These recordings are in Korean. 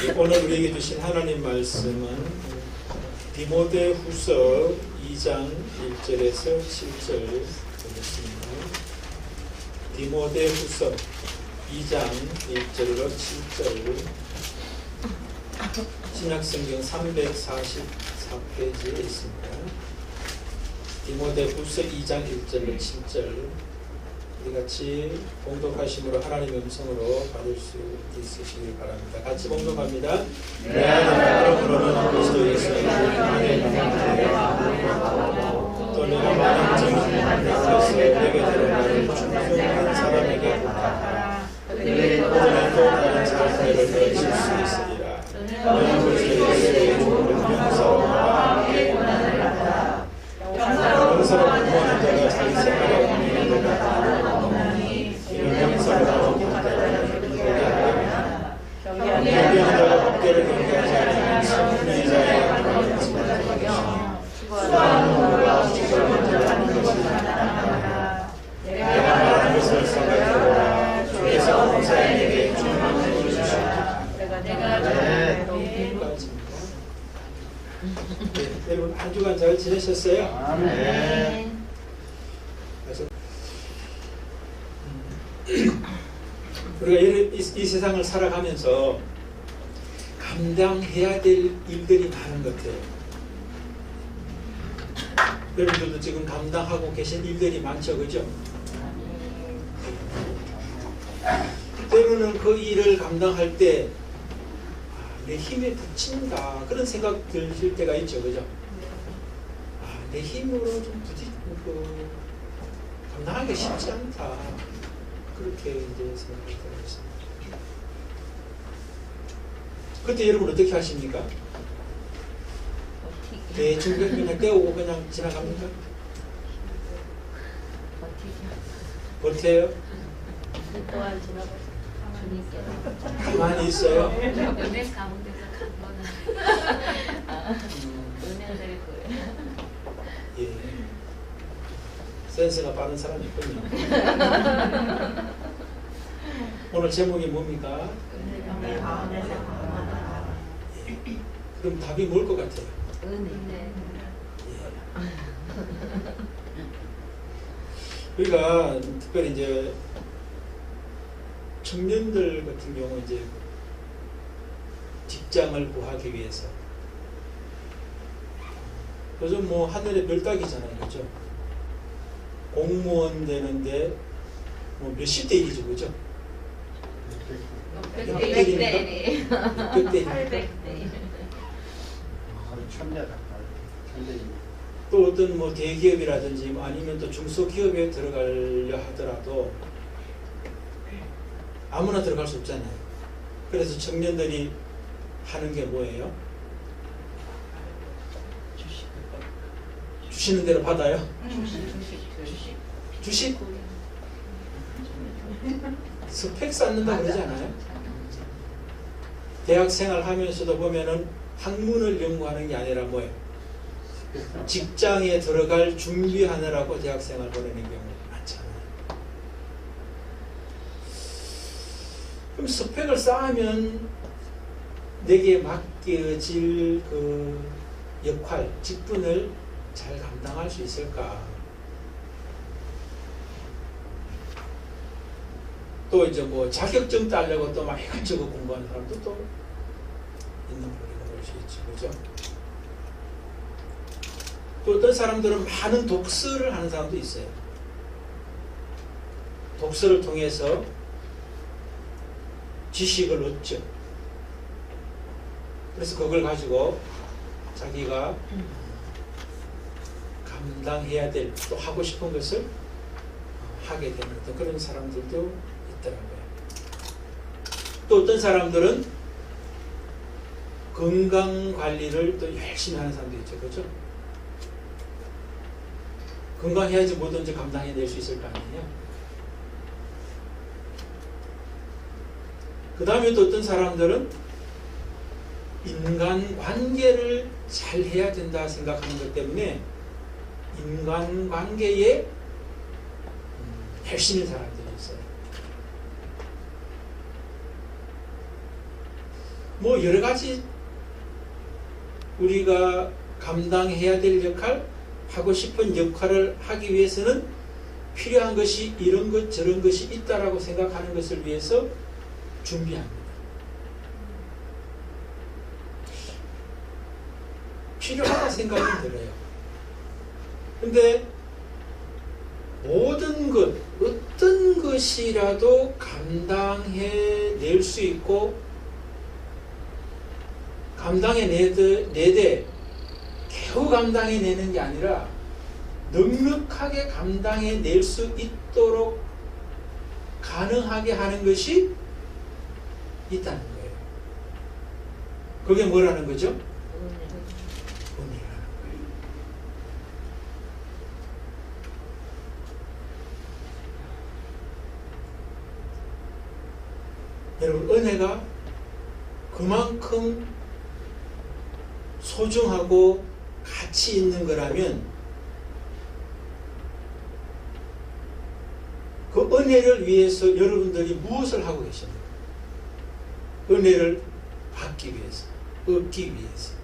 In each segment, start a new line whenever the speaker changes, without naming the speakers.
오늘 우리에게 주신 하나님 말씀은 디모데후서 2장 1절에서 7절 되겠습니다. 디모데후서 2장 1절로 7절, 신약성경 344페이지에 있습니다. 디모데후서 2장 1절로 7절 우리 같이 봉독하심으로 하나님의 음성으로 받을 수 있으시길 바랍니다. 같이 봉독합니다. 내 하나님으로는 그리스도 예수의 하나님의 또 내가 만약 정신에서 내게대로 나를 충성한 사람에게 부탁하라. 그들은 또 다른 사람들을 내줄 수 있으리라. 너는 그리스도 예수의 명사와 함께 고난을 받아 명사로 구원한 자가 자기 생활에 없는 자가 명사로 구원한 자가 경계하는 자가 법계를 경계하지 않는 승리자의 것이며 수고하는 자가 지켜하는 자가 내가 말하는 것을 생각해보라. 주께서 목사에게 충만을 주시라. 여러분 한 주간 잘 지내셨어요?
아멘.
그래서 우리가 이 세상을 살아가면서 감당해야 될 일들이 많은 것 같아요. 여러분들도 지금 감당하고 계신 일들이 많죠, 그죠? 때로는 그 일을 감당할 때 내 힘에 부친다 그런 생각 드실 때가 있죠, 그죠? 내 힘으로 좀 감당하기 쉽지 않다, 그렇게 이제 생각이 들었습니다. 그때 여러분 어떻게 하십니까? 대충 그냥 떼오고 그냥 지나갑니까? 버텨요?
또한 지나가서
가만히 있어요?
은혜 가운데서 간거는 은혜될 거예요.
예. 센스가 빠른 사람이 있군요. 오늘 제목이 뭡니까?
은혜 가운데서 간거는
그럼 답이 뭘 것 같아요?
은혜.
우리가 특별히 이제 청년들 같은 경우 이제 직장을 구하기 위해서 요즘 뭐 하늘에 별 따기잖아요, 그죠? 공무원 되는데 뭐 몇십 대 일이죠, 그죠?
100대
600대
800대.
천재다.
또 어떤 뭐 대기업이라든지 뭐 아니면 또 중소기업에 들어가려 하더라도 아무나 들어갈 수 없잖아요. 그래서 청년들이 하는 게 뭐예요? 주시는 대로 받아요? 주식? 스펙 쌓는다 그러지 않아요? 대학 생활 하면서도 보면은 학문을 연구하는 게 아니라 뭐예요? 직장에 들어갈 준비하느라고 대학 생활 보내는 경우 많잖아요. 그럼 스펙을 쌓으면 내게 맡겨질 그 역할, 직분을 잘 감당할 수 있을까? 또 이제 뭐 자격증 따려고 또 막 이것저것 공부하는 사람도 또 있는 우리가 볼 수 있죠, 그죠? 또 어떤 사람들은 많은 독서를 하는 사람도 있어요. 독서를 통해서 지식을 얻죠. 그래서 그걸 가지고 자기가 감당해야 될, 또 하고 싶은 것을 하게 되는 그런 사람들도 있더라고요. 또 어떤 사람들은 건강관리를 또 열심히 하는 사람도 있죠, 그렇죠? 건강해야지 뭐든지 감당해낼 수 있을 거 아니에요. 그 다음에 또 어떤 사람들은 인간관계를 잘 해야 된다 생각하는 것 때문에 인간관계에 열심히 사람들이 있어요. 뭐 여러 가지 우리가 감당해야 될 역할, 하고 싶은 역할을 하기 위해서는 필요한 것이 이런 것 저런 것이 있다라고 생각하는 것을 위해서 준비합니다. 필요하다 생각이 들어요. 근데 모든 것, 어떤 것이라도 감당해낼 수 있고 감당해내되 겨우 감당해내는 게 아니라 넉넉하게 감당해낼 수 있도록 가능하게 하는 것이 있다는 거예요. 그게 뭐라는 거죠? 은혜라는 거예요. 여러분, 은혜가 그만큼 소중하고 가치 있는 거라면 그 은혜를 위해서 여러분들이 무엇을 하고 계십니까? 은혜를 받기 위해서, 얻기 위해서.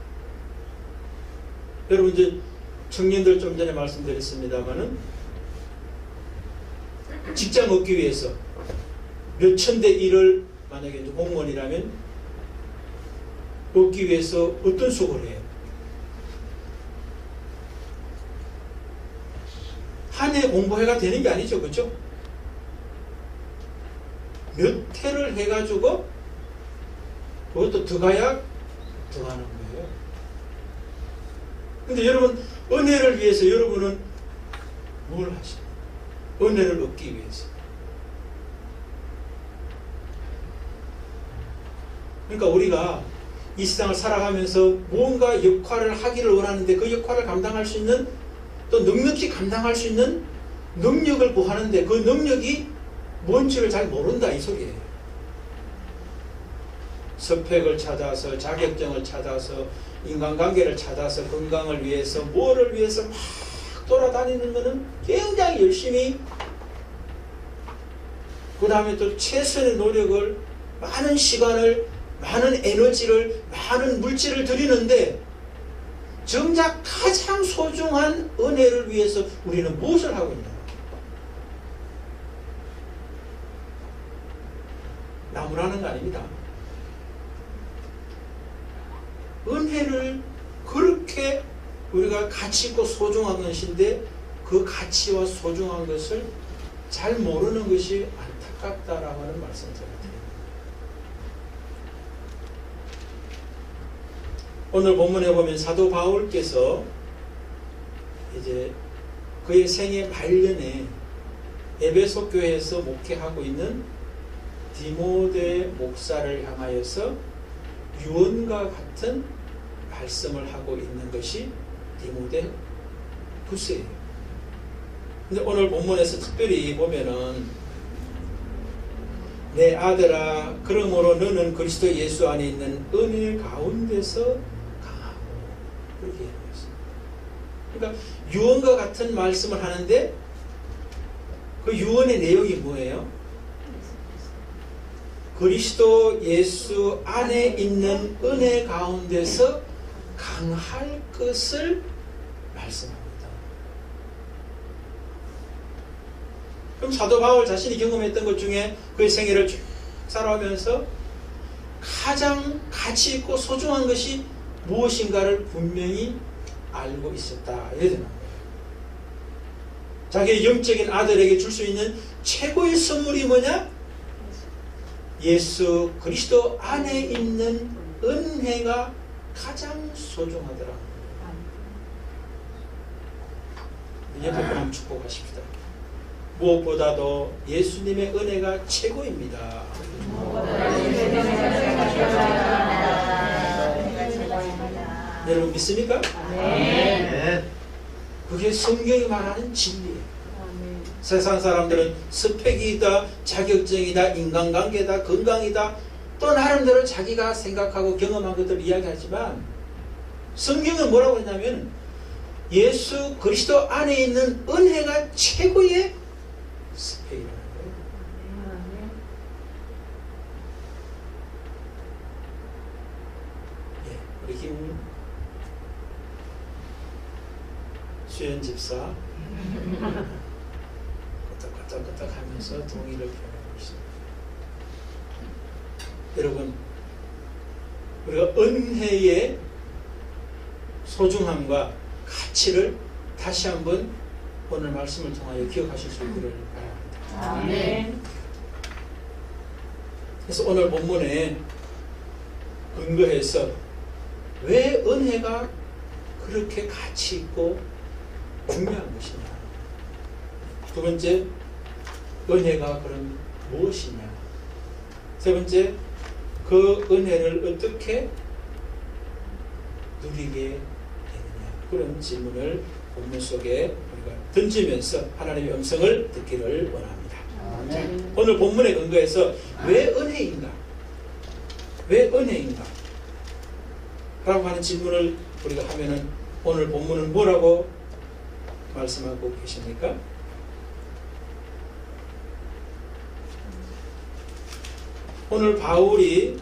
여러분, 이제 청년들 좀 전에 말씀드렸습니다마는 직장 얻기 위해서 몇 천대 일을 만약에 공무원이라면 얻기 위해서 어떤 수고를 해요? 한 해 공부해가 되는 게 아니죠, 그렇죠? 몇 해를 해가지고 그것도 더 가야 더 하는 거예요. 근데 여러분, 은혜를 위해서 여러분은 뭘 하십니까? 은혜를 얻기 위해서. 그러니까 우리가 이 세상을 살아가면서 뭔가 역할을 하기를 원하는데 그 역할을 감당할 수 있는, 또 넉넉히 감당할 수 있는 능력을 구하는데 그 능력이 뭔지를 잘 모른다, 이 소리예요. 스펙을 찾아서, 자격증을 찾아서, 인간관계를 찾아서, 건강을 위해서, 뭐를 위해서 막 돌아다니는 것은 굉장히 열심히, 그 다음에 또 최선의 노력을, 많은 시간을, 많은 에너지를, 많은 물질을 들이는데 정작 가장 소중한 은혜를 위해서 우리는 무엇을 하고 있냐? 나무라는 거 아닙니다. 은혜를 그렇게 우리가 가치 있고 소중한 것인데 그 가치와 소중한 것을 잘 모르는 것이 안타깝다라고 하는 말씀을 드립니다. 오늘 본문에 보면 사도 바울께서 이제 그의 생애 말년에 에베소 교회에서 목회하고 있는 디모데 목사를 향하여서 유언과 같은 말씀을 하고 있는 것이 디모데 후서예요. 근데 오늘 본문에서 특별히 보면은 내 아들아, 그러므로 너는 그리스도 예수 안에 있는 은혜 가운데서 강하고, 그렇게 얘기했어요. 그러니까 유언과 같은 말씀을 하는데 그 유언의 내용이 뭐예요? 그리스도 예수 안에 있는 은혜 가운데서 강할 것을 말씀합니다. 그럼 사도 바울 자신이 경험했던 것 중에 그의 생애를 쭉 살아오면서 가장 가치 있고 소중한 것이 무엇인가를 분명히 알고 있었다, 이래야 되는 거예요. 자기의 영적인 아들에게 줄 수 있는 최고의 선물이 뭐냐? 예수 그리스도 안에 있는 은혜가 가장 소중하더라. 옆에 한번 축복하십시다. 무엇보다도 예수님의 은혜가 최고입니다. 여러분 믿습니까?
네.
그게 성경이 말하는 진리예요. 세상 사람들은 스펙이다, 자격증이다, 인간관계다, 건강이다, 또 나름대로 자기가 생각하고 경험한 것들을 이야기하지만 성경은 뭐라고 했냐면 예수 그리스도 안에 있는 은혜가 최고의 스펙이라는 거예요. 우리 김수연 집사 끄떡끄떡 하면서 동의를 표현하고 있습니다. 여러분, 우리가 은혜의 소중함과 가치를 다시 한번 오늘 말씀을 통하여 기억하실 수 있기를 바랍니다.
아멘.
그래서 오늘 본문에 근거해서 왜 은혜가 그렇게 가치 있고 중요한 것이냐. 두 번째, 은혜가 그럼 무엇이냐. 세 번째, 그 은혜를 어떻게 누리게 되느냐. 그런 질문을 본문 속에 우리가 던지면서 하나님의 음성을 듣기를 원합니다.
아멘.
오늘 본문에 근거해서 왜 은혜인가? 왜 은혜인가? 라고 하는 질문을 우리가 하면은 오늘 본문은 뭐라고 말씀하고 계십니까? 오늘 바울이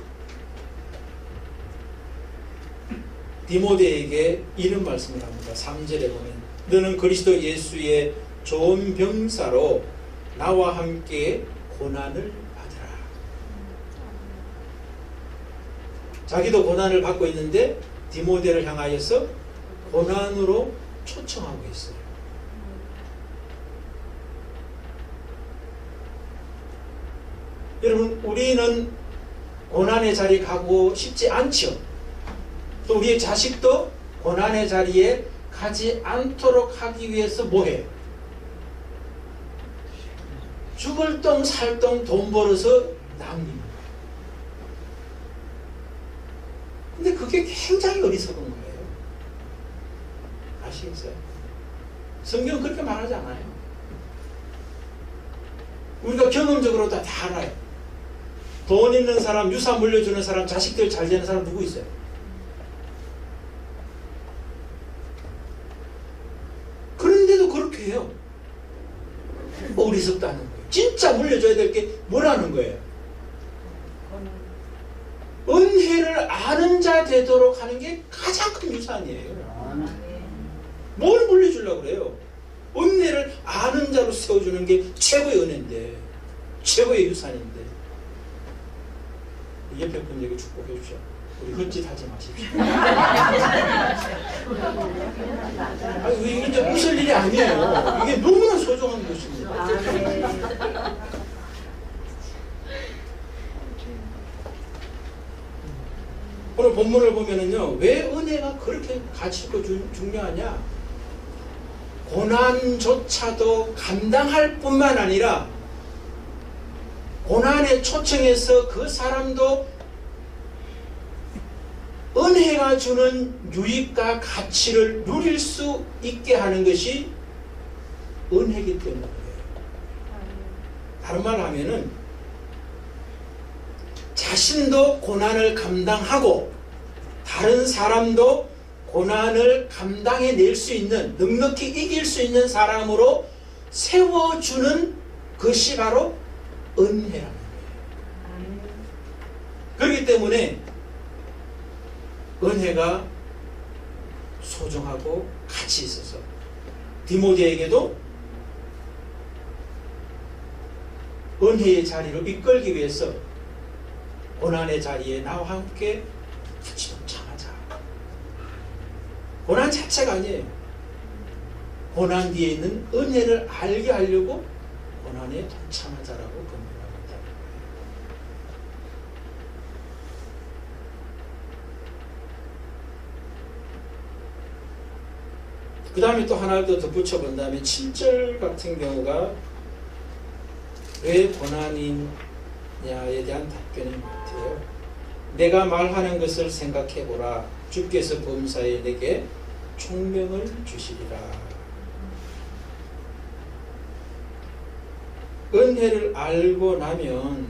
디모데에게 이런 말씀을 합니다. 3절에 보면 너는 그리스도 예수의 좋은 병사로 나와 함께 고난을 받으라. 자기도 고난을 받고 있는데 디모데를 향하여서 고난으로 초청하고 있어요. 여러분, 우리는 고난의 자리에 가고 싶지 않죠. 또 우리의 자식도 고난의 자리에 가지 않도록 하기 위해서 뭐해? 죽을 똥 살 똥 돈 벌어서 남깁니다. 근데 그게 굉장히 어리석은 거예요. 아시겠어요? 성경은 그렇게 말하지 않아요. 우리가 경험적으로 다 알아요. 돈 있는 사람, 유산 물려주는 사람, 자식들 잘 되는 사람 누구 있어요? 그런데도 그렇게 해요. 어리석다는 거예요. 진짜 물려줘야 될 게 뭐라는 거예요? 은혜를 아는 자 되도록 하는 게 가장 큰 유산이에요. 뭘 물려주려고 그래요? 은혜를 아는 자로 세워주는 게 최고의 은혜인데, 최고의 유산인데. 옆에 분에게 축복해 주셔. 우리 헛짓하지 마십시오. 이게 이제 웃을 일이 아니에요. 이게 너무나 소중한 것입니다. 오늘 본문을 보면은요, 왜 은혜가 그렇게 가치 있고 중요하냐? 고난조차도 감당할 뿐만 아니라 고난의 초청에서 그 사람도 은혜가 주는 유익과 가치를 누릴 수 있게 하는 것이 은혜이기 때문에 그래요. 다른 말로 하면은 자신도 고난을 감당하고 다른 사람도 고난을 감당해낼 수 있는, 넉넉히 이길 수 있는 사람으로 세워주는 것이 바로 은혜라는 거예요. 그렇기 때문에 은혜가 소중하고 가치 있어서 디모데에게도 은혜의 자리로 이끌기 위해서 고난의 자리에 나와 함께 같이 동참하자. 고난 자체가 아니에요. 고난 뒤에 있는 은혜를 알게 하려고 고난에 동참하자라고 권면하고 있다는 거예요. 그 다음에 또 하나 더 덧붙여 본다면 7절 같은 경우가 왜 고난이냐에 대한 답변인 것 같아요. 내가 말하는 것을 생각해보라. 주께서 범사에 내게 총명을 주시리라. 은혜를 알고 나면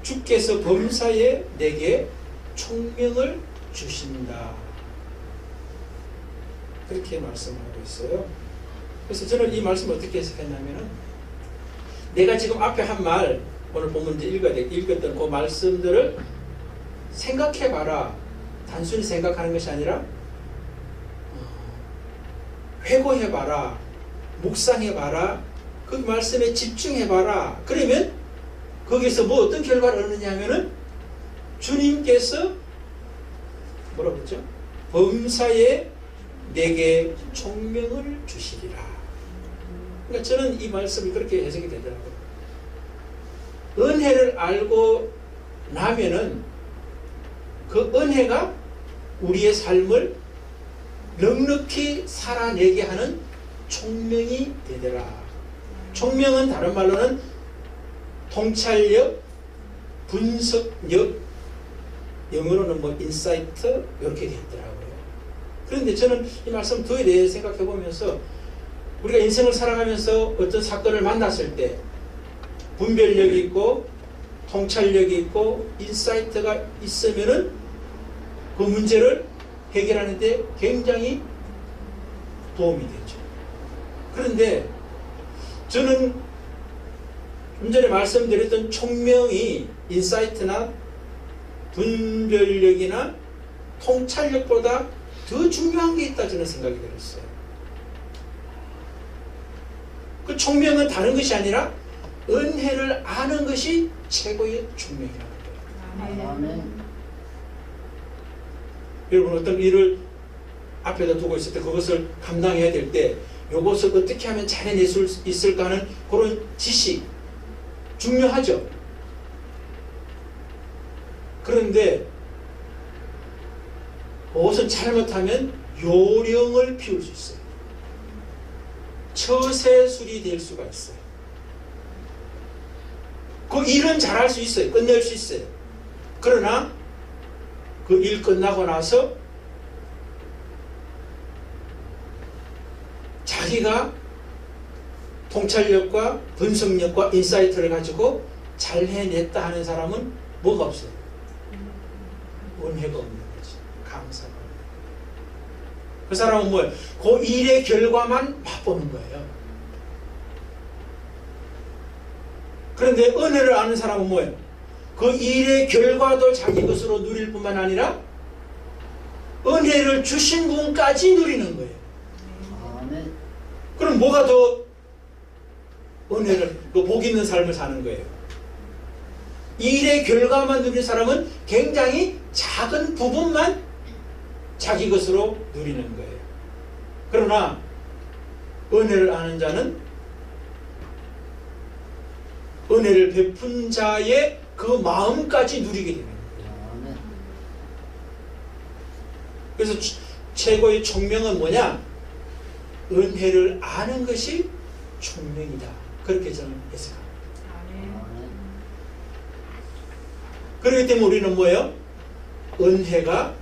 주께서 범사에 내게 총명을 주신다. 그렇게 말씀하고 있어요. 그래서 저는 이 말씀을 어떻게 해석했냐면은 내가 지금 앞에 한 말, 오늘 본문 이제 읽었던 그 말씀들을 생각해봐라. 단순히 생각하는 것이 아니라 회고해봐라. 묵상해봐라. 그 말씀에 집중해봐라. 그러면 거기서 뭐 어떤 결과를 얻느냐 하면은 주님께서 뭐라고 그랬죠? 범사에 내게 총명을 주시리라. 그러니까 저는 이 말씀이 그렇게 해석이 되더라고요. 은혜를 알고 나면은 그 은혜가 우리의 삶을 넉넉히 살아내게 하는 총명이 되더라. 총명은 다른 말로는 통찰력, 분석력, 영어로는 뭐 인사이트 이렇게 되어 있더라고요. 그런데 저는 이 말씀 더에 대해 생각해 보면서 우리가 인생을 살아가면서 어떤 사건을 만났을 때 분별력이 있고 통찰력이 있고 인사이트가 있으면은 그 문제를 해결하는 데 굉장히 도움이 되죠. 그런데 저는 좀 전에 말씀드렸던 총명이 인사이트나 분별력이나 통찰력보다 더 중요한 게 있다 저는 생각이 들었어요. 그 총명은 다른 것이 아니라 은혜를 아는 것이 최고의 총명이라는 거예요.
아멘.
여러분 어떤 일을 앞에다 두고 있을 때 그것을 감당해야 될 때 이것을 어떻게 하면 잘 해낼 수 있을까 하는 그런 지식 중요하죠. 그런데 그것을 잘못하면 요령을 피울 수 있어요. 처세술이 될 수가 있어요. 그 일은 잘할 수 있어요. 끝낼 수 있어요. 그러나 그 일 끝나고 나서 자기가 통찰력과 분석력과 인사이트를 가지고 잘 해냈다 하는 사람은 뭐가 없어요? 은혜가 없는 거지. 감사가 없는 거예요. 그 사람은 뭐예요? 그 일의 결과만 맛보는 거예요. 그런데 은혜를 아는 사람은 뭐예요? 그 일의 결과도 자기 것으로 누릴 뿐만 아니라 은혜를 주신 분까지 누리는 거예요.
아멘.
그럼 뭐가 더 은혜를, 복 있는 삶을 사는 거예요? 일의 결과만 누리는 사람은 굉장히 작은 부분만 자기 것으로 누리는 거예요. 그러나 은혜를 아는 자는 은혜를 베푼 자의 그 마음까지 누리게 되는 거예요.
아멘.
그래서 최고의 총명은 뭐냐? 은혜를 아는 것이 총명이다. 그렇게 저는 해석합니다.
아멘.
그렇기 때문에 우리는 뭐예요? 은혜가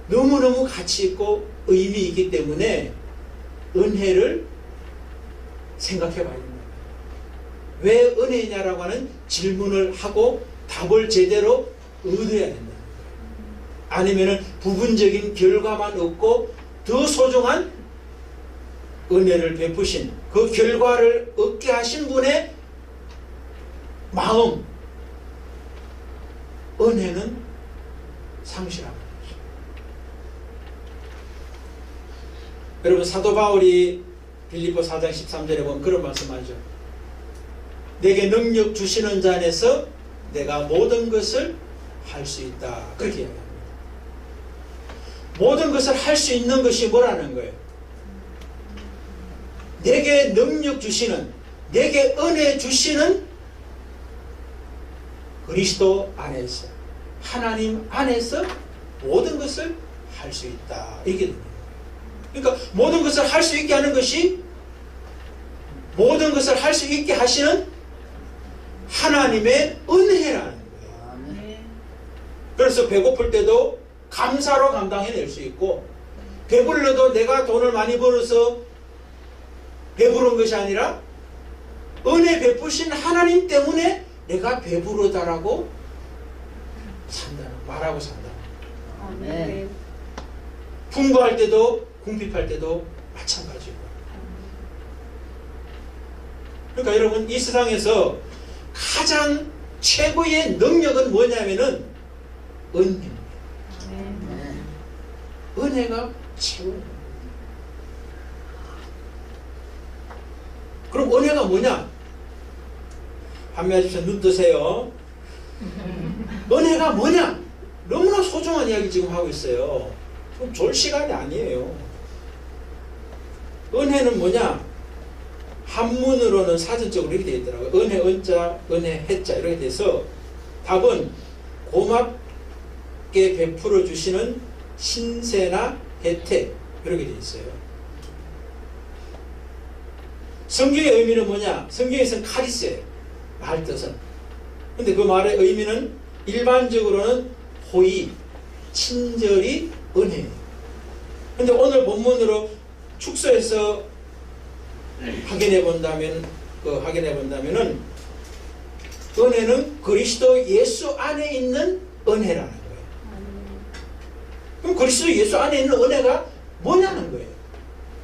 너무너무 가치 있고 의미 있기 때문에 은혜를 생각해 봐야 됩니다. 왜 은혜냐라고 하는 질문을 하고 답을 제대로 얻어야 된다. 아니면은 부분적인 결과만 얻고 더 소중한 은혜를 베푸신 그 결과를 얻게 하신 분의 마음, 은혜는 상실하는 거죠. 여러분 사도 바울이 빌립보 4장 13절에 보면 그런 말씀하죠. 내게 능력 주시는 자 안에서 내가 모든 것을 할 수 있다. 그렇게 이야기합니다. 모든 것을 할 수 있는 것이 뭐라는 거예요? 내게 능력 주시는, 내게 은혜 주시는 그리스도 안에서, 하나님 안에서 모든 것을 할 수 있다. 이게 됩니다. 그러니까 모든 것을 할 수 있게 하는 것이, 모든 것을 할 수 있게 하시는 하나님의 은혜라는 거예요.
아멘.
그래서 배고플 때도 감사로 감당해낼 수 있고, 배불러도 내가 돈을 많이 벌어서 배부른 것이 아니라 은혜 베푸신 하나님 때문에 내가 배부르다라고 말하고 산다.
아멘.
풍부할 때도 궁핍할 때도 마찬가지고. 그러니까 여러분 이 세상에서 가장 최고의 능력은 뭐냐면은 은혜입니다.
아멘.
은혜가 최고예요. 그럼 은혜가 뭐냐? 한매하십시오. 눈 뜨세요. 은혜가 뭐냐? 너무나 소중한 이야기 지금 하고 있어요. 그럼 졸 시간이 아니에요. 은혜는 뭐냐? 한문으로는 사전적으로 이렇게 되어 있더라고요. 은혜 은자, 은혜 해자 이렇게 돼서 답은 고맙게 베풀어 주시는 신세나 혜택 이렇게 되어 있어요. 성경의 의미는 뭐냐? 성경에서는 카리스예요. 말 뜻은. 근데 그 말의 의미는 일반적으로는 호의, 친절이 은혜예요. 근데 오늘 본문으로 축소해서 확인해 본다면은 은혜는 그리스도 예수 안에 있는 은혜라는 거예요. 그럼 그리스도 예수 안에 있는 은혜가 뭐냐는 거예요.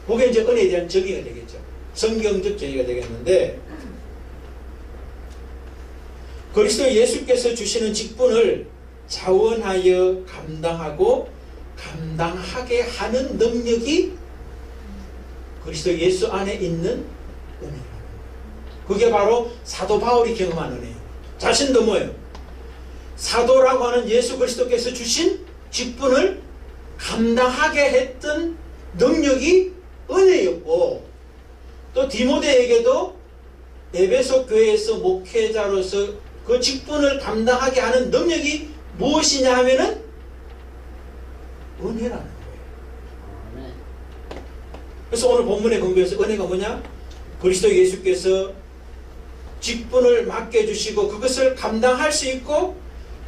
그게 이제 은혜에 대한 정의가 되겠죠. 성경적 정의가 되겠는데, 그리스도 예수께서 주시는 직분을 자원하여 감당하고 감당하게 하는 능력이 그리스도 예수 안에 있는 은혜라는 거예요. 그게 바로 사도 바울이 경험한 은혜예요. 자신도 뭐예요? 사도라고 하는 예수 그리스도께서 주신 직분을 감당하게 했던 능력이 은혜였고, 또 디모데에게도 에베소 교회에서 목회자로서 그 직분을 감당하게 하는 능력이 무엇이냐 하면은 은혜라는 거예요.
아멘.
그래서 오늘 본문의 근거에서 은혜가 뭐냐? 그리스도 예수께서 직분을 맡겨주시고 그것을 감당할 수 있고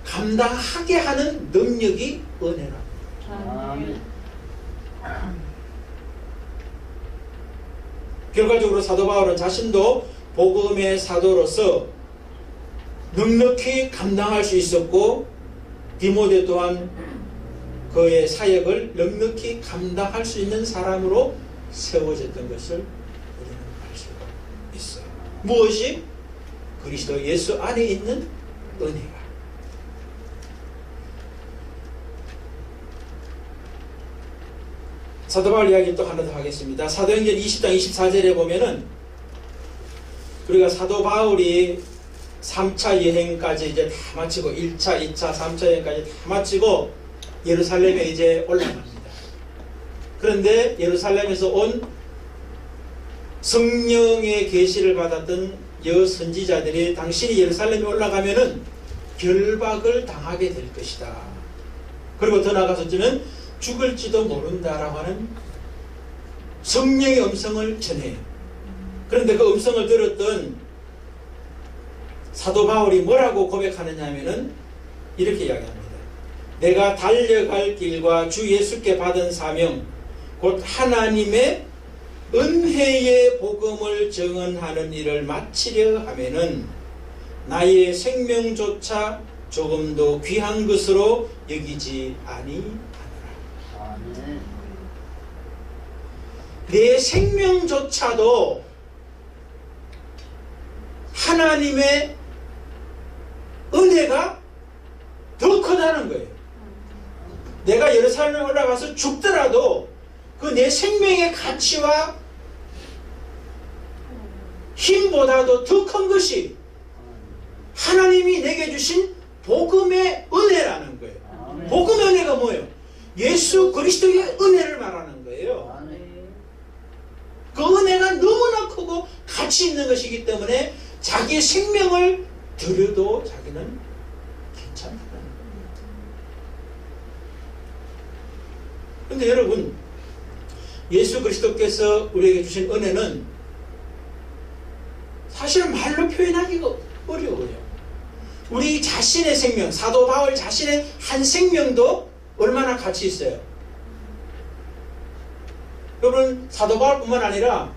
감당하게 하는 능력이 은혜라는 거예요.
아멘.
결과적으로 사도 바울은 자신도 복음의 사도로서 넉넉히 감당할 수 있었고, 디모데 또한 그의 사역을 넉넉히 감당할 수 있는 사람으로 세워졌던 것을 우리는 알 수가 있어요. 무엇이? 그리스도 예수 안에 있는 은혜가. 사도 바울 이야기 또 하나 더 하겠습니다. 사도행전 20장 24절에 보면은 우리가 사도 바울이 3차 여행까지 이제 다 마치고 1차, 2차, 3차 여행까지 다 마치고 예루살렘에 이제 올라갑니다. 그런데 예루살렘에서 온 성령의 계시를 받았던 여선지자들이 당신이 예루살렘에 올라가면은 결박을 당하게 될 것이다. 그리고 더 나아가서 어쩌면 죽을지도 모른다라고 하는 성령의 음성을 전해요. 그런데 그 음성을 들었던 사도 바울이 뭐라고 고백하느냐 하면은 이렇게 이야기합니다. 내가 달려갈 길과 주 예수께 받은 사명 곧 하나님의 은혜의 복음을 증언하는 일을 마치려 하면은 나의 생명조차 조금도 귀한 것으로 여기지 아니하노라.
아멘.
내 생명조차도 하나님의 은혜가 더 크다는 거예요. 내가 예루살렘에 올라가서 죽더라도 그 내 생명의 가치와 힘보다도 더 큰 것이 하나님이 내게 주신 복음의 은혜라는 거예요.
아멘.
복음의 은혜가 뭐예요? 예수 그리스도의 은혜를 말하는 거예요.
아멘.
그 은혜가 너무나 크고 가치 있는 것이기 때문에 자기의 생명을 드려도 자기는 괜찮다는 거예요. 그런데 여러분, 예수 그리스도께서 우리에게 주신 은혜는 사실은 말로 표현하기가 어려워요. 우리 자신의 생명, 사도 바울 자신의 한 생명도 얼마나 가치 있어요. 여러분, 사도 바울뿐만 아니라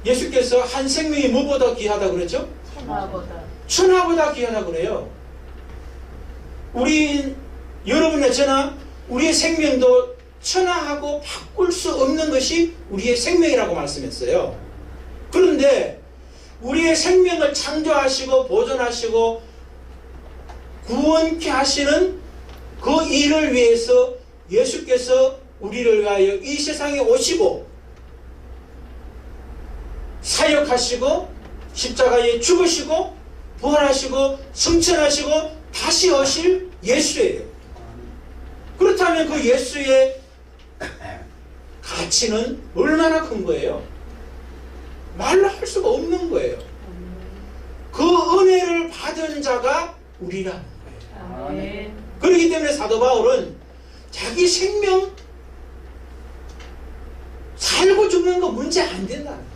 예수께서 한 생명이 무엇보다 귀하다고 그랬죠?
천하보다.
천하보다 귀하다고 그래요. 여러분의 저나 우리의 생명도 천하하고 바꿀 수 없는 것이 우리의 생명이라고 말씀했어요. 그런데 우리의 생명을 창조하시고 보존하시고 구원케 하시는 그 일을 위해서 예수께서 우리를 위하여 이 세상에 오시고 사역하시고 십자가에 죽으시고 부활하시고 승천하시고 다시 오실 예수예요. 그렇다면 그 예수의 가치는 얼마나 큰 거예요? 말로 할 수가 없는 거예요. 그 은혜를 받은 자가 우리라는 거예요.
아멘.
그렇기 때문에 사도 바울은 자기 생명 살고 죽는 거 문제 안 된다는 거예요.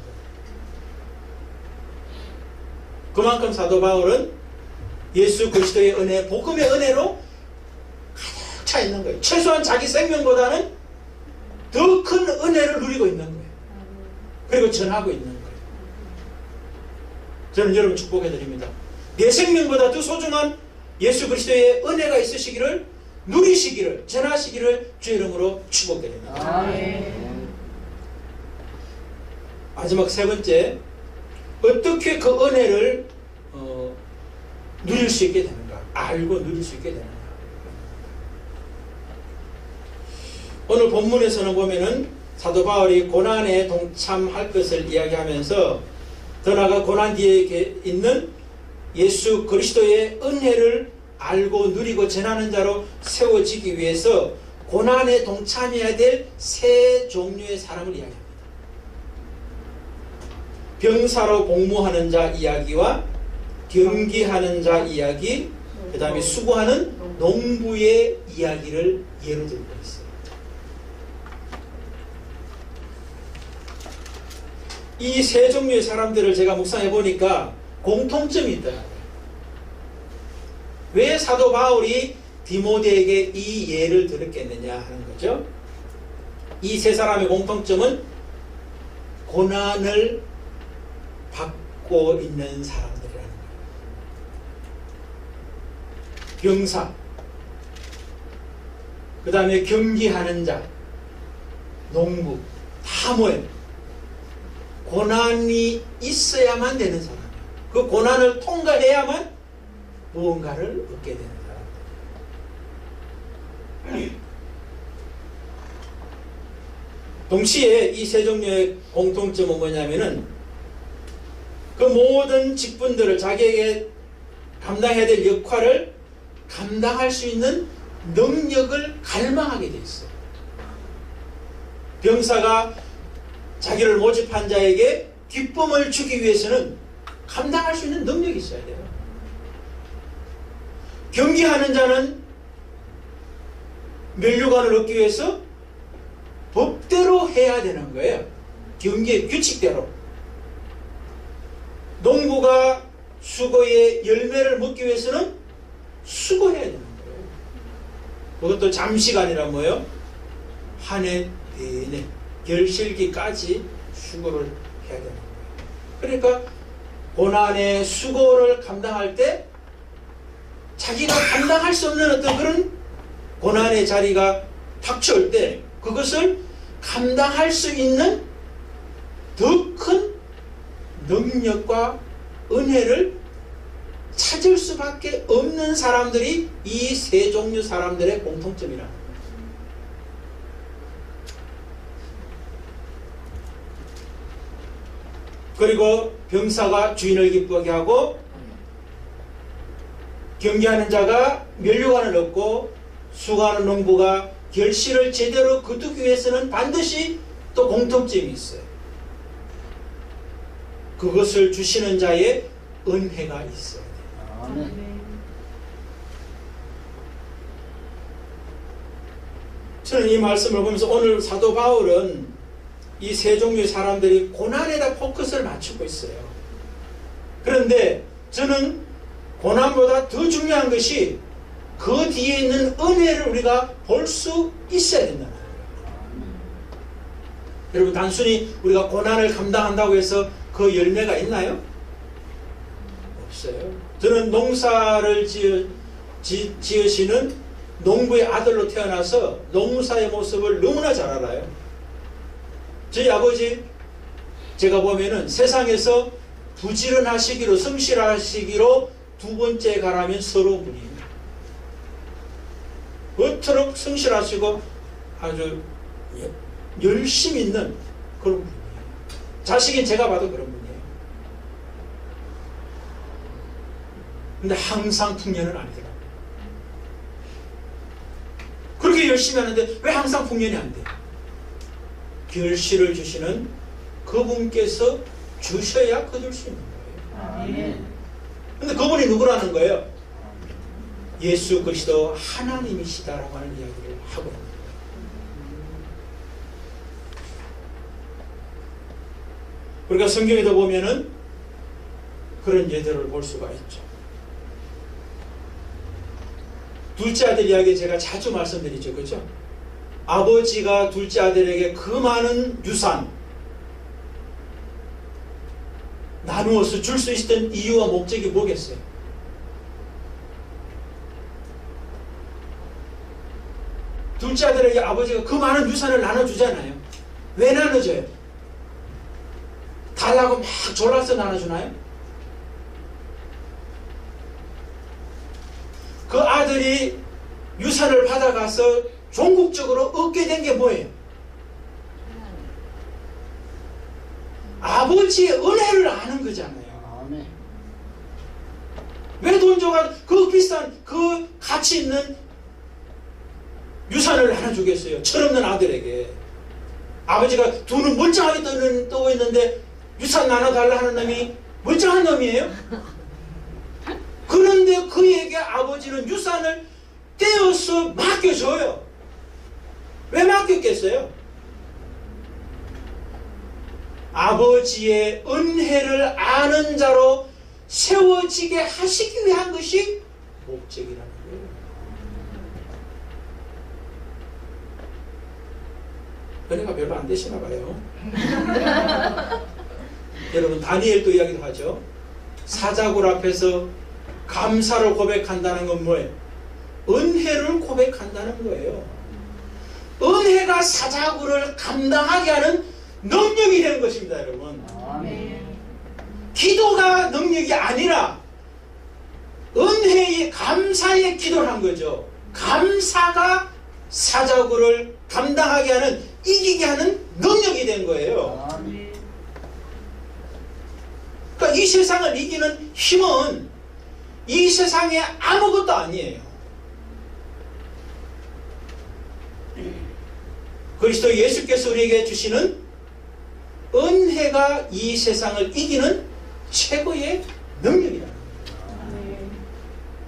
그만큼 사도 바울은 예수 그리스도의 은혜, 복음의 은혜로 가득 차 있는 거예요. 최소한 자기 생명보다는 더 큰 은혜를 누리고 있는 거예요. 그리고 전하고 있는 거예요. 저는 여러분 축복해 드립니다. 내 생명보다 더 소중한 예수 그리스도의 은혜가 있으시기를, 누리시기를, 전하시기를 주의 이름으로 축복드립니다.
아멘.
마지막 세 번째, 어떻게 그 은혜를 누릴 수 있게 되는가? 알고 누릴 수 있게 되는가? 오늘 본문에서는 보면은 사도 바울이 고난에 동참할 것을 이야기하면서 더 나아가 고난 뒤에 있는 예수 그리스도의 은혜를 알고 누리고 전하는 자로 세워지기 위해서 고난에 동참해야 될 세 종류의 사람을 이야기합니다. 병사로 복무하는 자 이야기와 경기하는 자 이야기, 그 다음에 수고하는 농부의 이야기를 예로 들고 있어요. 이 세 종류의 사람들을 제가 묵상해 보니까 공통점이 있더라고요. 왜 사도 바울이 디모데에게 이 예를 들었겠느냐 하는 거죠. 이 세 사람의 공통점은 고난을 받고 있는 사람들이라는 거예요. 병사, 그 다음에 경기하는 자, 농부, 다 뭐예요? 고난이 있어야만 되는 사람이에요. 그 고난을 통과해야만 무언가를 얻게 되는 사람들. 동시에 이 세 종류의 공통점은 뭐냐면은 그 모든 직분들을 자기에게 감당해야 될 역할을 감당할 수 있는 능력을 갈망하게 돼 있어요. 병사가 자기를 모집한 자에게 기쁨을 주기 위해서는 감당할 수 있는 능력이 있어야 돼요. 경기하는 자는 면류관을 얻기 위해서 법대로 해야 되는 거예요. 경기의 규칙대로. 농부가 수고의 열매를 먹기 위해서는 수고해야 되는 거예요. 그것도 잠시가 아니라 뭐예요? 한 해 내내 결실기까지 수고를 해야 되는 거예요. 그러니까 고난의 수고를 감당할 때 자기가 감당할 수 없는 어떤 그런 고난의 자리가 닥쳐올 때 그것을 감당할 수 있는 더 큰 능력과 은혜를 찾을 수밖에 없는 사람들이 이 세 종류 사람들의 공통점이라는 거예요. 그리고 병사가 주인을 기쁘게 하고 경기하는 자가 면류관을 얻고 수고하는 농부가 결실을 제대로 거두기 위해서는 반드시 또 공통점이 있어요. 그것을 주시는 자의 은혜가 있어요.
아멘.
저는 이 말씀을 보면서 오늘 사도 바울은 이 세 종류의 사람들이 고난에다 포커스를 맞추고 있어요. 그런데 저는 고난보다 더 중요한 것이 그 뒤에 있는 은혜를 우리가 볼 수 있어야 된다는 거예요. 여러분, 단순히 우리가 고난을 감당한다고 해서 그 열매가 있나요? 없어요. 저는 농사를 지으시는 농부의 아들로 태어나서 농사의 모습을 너무나 잘 알아요. 저희 아버지 제가 보면은 세상에서 부지런하시기로 성실하시기로 두 번째 가라면 서러운 분이에요. 그토록 성실하시고 아주 열심히 있는 그런 분이에요. 자식인 제가 봐도 그런 분이에요. 근데 항상 풍년은 아니더라고요. 그렇게 열심히 하는데 왜 항상 풍년이 안 돼요? 결실을 주시는 그분께서 주셔야 거둘 수 있는 거예요.
아멘.
근데 그분이 누구라는 거예요? 예수 그리스도 하나님이시다라고 하는 이야기를 하고 있는 거예요. 우리가 성경에도 보면은 그런 예들을 볼 수가 있죠. 둘째 아들 이야기 제가 자주 말씀드리죠. 그렇죠? 아버지가 둘째 아들에게 그 많은 유산 나누어서 줄 수 있었던 이유와 목적이 뭐겠어요? 둘째 아들에게 아버지가 그 많은 유산을 나눠주잖아요. 왜 나눠줘요? 달라고 막 졸라서 나눠주나요? 그 아들이 유산을 받아가서 종국적으로 얻게 된 게 뭐예요? 아버지의 은혜를 아는 거잖아요.
아멘.
왜 돈 줘가 그 비싼 그 가치 있는 유산을 나눠주겠어요? 철없는 아들에게. 아버지가 돈은 멀쩡하게 떠고 있는데 유산 나눠달라 하는 놈이 멀쩡한 놈이에요? 그런데 그에게 아버지는 유산을 떼어서 맡겨줘요. 왜 맡겼겠어요? 아버지의 은혜를 아는 자로 세워지게 하시기 위한 것이 목적이라는 거예요. 은혜가 별로 안 되시나 봐요. 여러분 다니엘도 이야기도 하죠. 사자굴 앞에서 감사를 고백한다는 건 뭐예요? 은혜를 고백한다는 거예요. 은혜가 사자굴을 감당하게 하는 능력이 되는 것입니다, 여러분.
아멘.
기도가 능력이 아니라 은혜의 감사의 기도를 한 거죠. 감사가 사자굴을 감당하게 하는 이기게 하는 능력이 된 거예요.
아멘.
그러니까 이 세상을 이기는 힘은 이 세상에 아무것도 아니에요. 그리스도 예수께서 우리에게 주시는 은혜가 이 세상을 이기는 최고의 능력이다.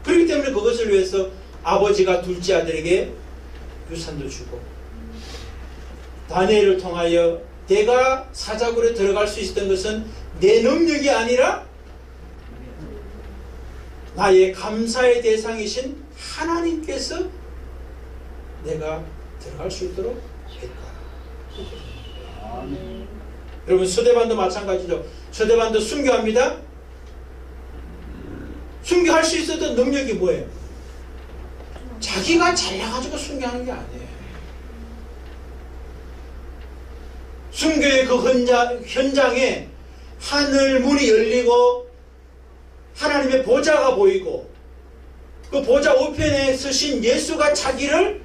그렇기 때문에 그것을 위해서 아버지가 둘째 아들에게 유산도 주고 다니엘을 통하여 내가 사자굴에 들어갈 수 있었던 것은 내 능력이 아니라 나의 감사의 대상이신 하나님께서 내가 들어갈 수 있도록 했다.
아멘.
여러분 서대반도 마찬가지죠. 서대반도 순교합니다. 순교할 수 있었던 능력이 뭐예요? 자기가 잘나가지고 순교하는 게 아니에요. 순교의 그 현장에 하늘 문이 열리고 하나님의 보좌가 보이고 그 보좌 우편에 서신 예수가 자기를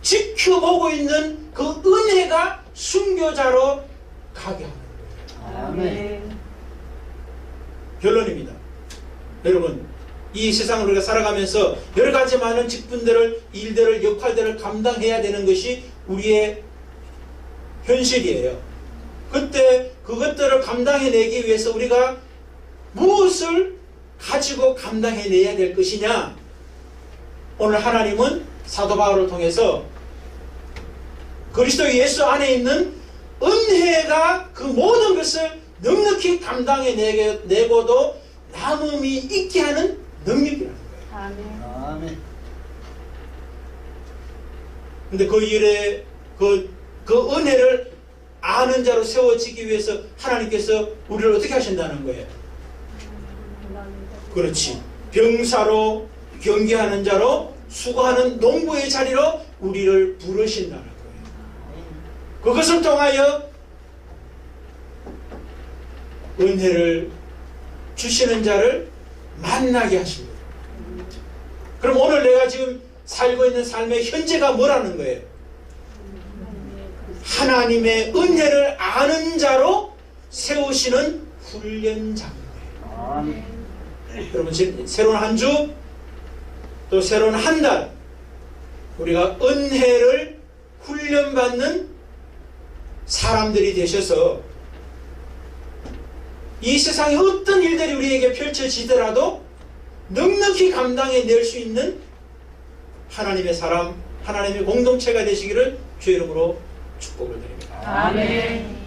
지켜보고 있는 그 은혜가 순교자로 가게 하는 거예요.
아멘.
결론입니다. 여러분 이 세상을 우리가 살아가면서 여러 가지 많은 직분들을 일들을 역할들을 감당해야 되는 것이 우리의 현실이에요. 그때 그것들을 감당해내기 위해서 우리가 무엇을 가지고 감당해내야 될 것이냐? 오늘 하나님은 사도 바울을 통해서 그리스도 예수 안에 있는 은혜가 그 모든 것을 넉넉히 감당해내고도 남음이 있게 하는 능력이라는 거예요.
아멘.
아멘.
근데 그 일에 그 은혜를 아는 자로 세워지기 위해서 하나님께서 우리를 어떻게 하신다는 거예요? 그렇지. 병사로 경계하는 자로 수고하는 농부의 자리로 우리를 부르신다는 거예요. 그것을 통하여 은혜를 주시는 자를 만나게 하십니다. 그럼 오늘 내가 지금 살고 있는 삶의 현재가 뭐라는 거예요? 하나님의 은혜를 아는 자로 세우시는 훈련장인 거예요.
아멘.
여러분 지금 새로운 한 주, 또 새로운 한 달, 우리가 은혜를 훈련받는 사람들이 되셔서 이 세상에 어떤 일들이 우리에게 펼쳐지더라도 넉넉히 감당해낼 수 있는 하나님의 사람, 하나님의 공동체가 되시기를 주의 이름으로 축복을 드립니다.
아멘.